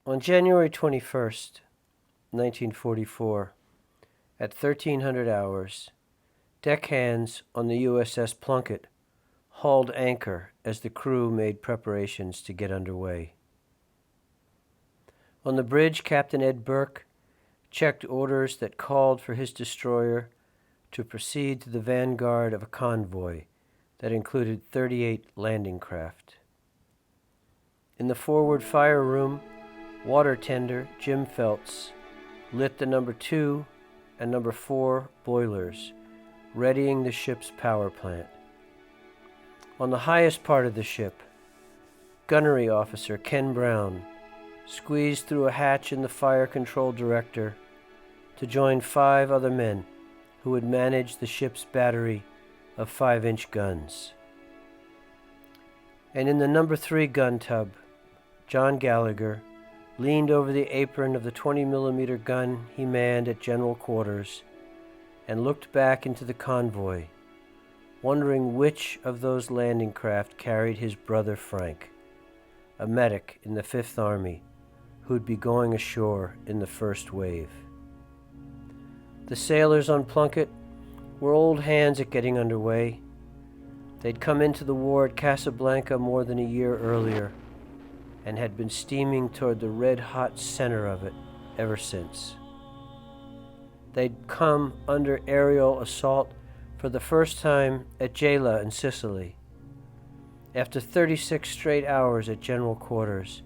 On January 21st, 1944, at 1300 hours, deckhands on the USS Plunkett hauled anchor as the crew made preparations to get underway. On the bridge, Captain Ed Burke checked orders that called for his destroyer to proceed to the vanguard of a convoy that included 38 landing craft. In the forward fire room, water tender Jim Feltz lit the number 2 and number 4 boilers, readying the ship's power plant. On the highest part of the ship, gunnery officer Ken Brown squeezed through a hatch in the fire control director to join 5 other men who would manage the ship's battery of 5-inch guns. And in the number 3 gun tub, John Gallagher leaned over the apron of the 20-millimeter gun he manned at general quarters and looked back into the convoy, wondering which of those landing craft carried his brother Frank, a medic in the 5th Army who'd be going ashore in the first wave. The sailors on Plunkett were old hands at getting underway. They'd come into the war at Casablanca more than a year earlier and had been steaming toward the red-hot center of it ever since. They'd come under aerial assault for the first time at Gela in Sicily. After 36 straight hours at general quarters,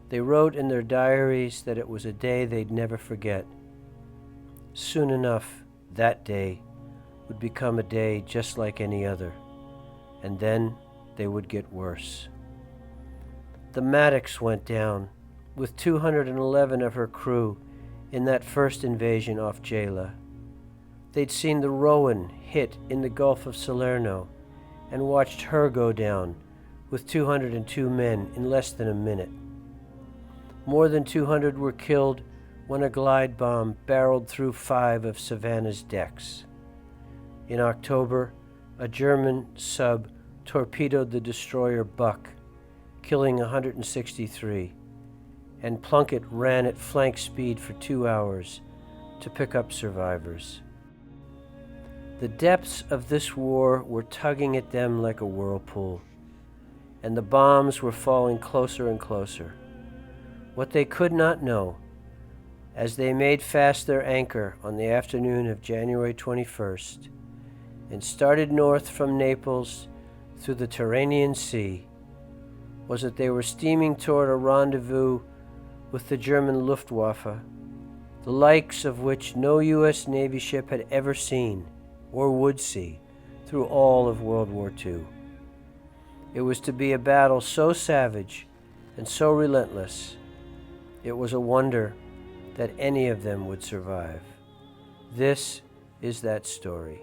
they wrote in their diaries that it was a day they'd never forget. Soon enough, that day would become a day just like any other, and then they would get worse. The Maddox went down with 211 of her crew in that first invasion off Gela. They'd seen the Rowan hit in the Gulf of Salerno and watched her go down with 202 men in less than a minute. More than 200 were killed when a glide bomb barreled through 5 of Savannah's decks. In October, a German sub torpedoed the destroyer Buck, killing 163, and Plunkett ran at flank speed for 2 hours to pick up survivors. The depths of this war were tugging at them like a whirlpool, and the bombs were falling closer and closer. What they could not know, as they made fast their anchor on the afternoon of January 21st and started north from Naples through the Tyrrhenian Sea, was that they were steaming toward a rendezvous with the German Luftwaffe, the likes of which no U.S. Navy ship had ever seen or would see through all of World War II. It was to be a battle so savage and so relentless, it was a wonder that any of them would survive. This is that story.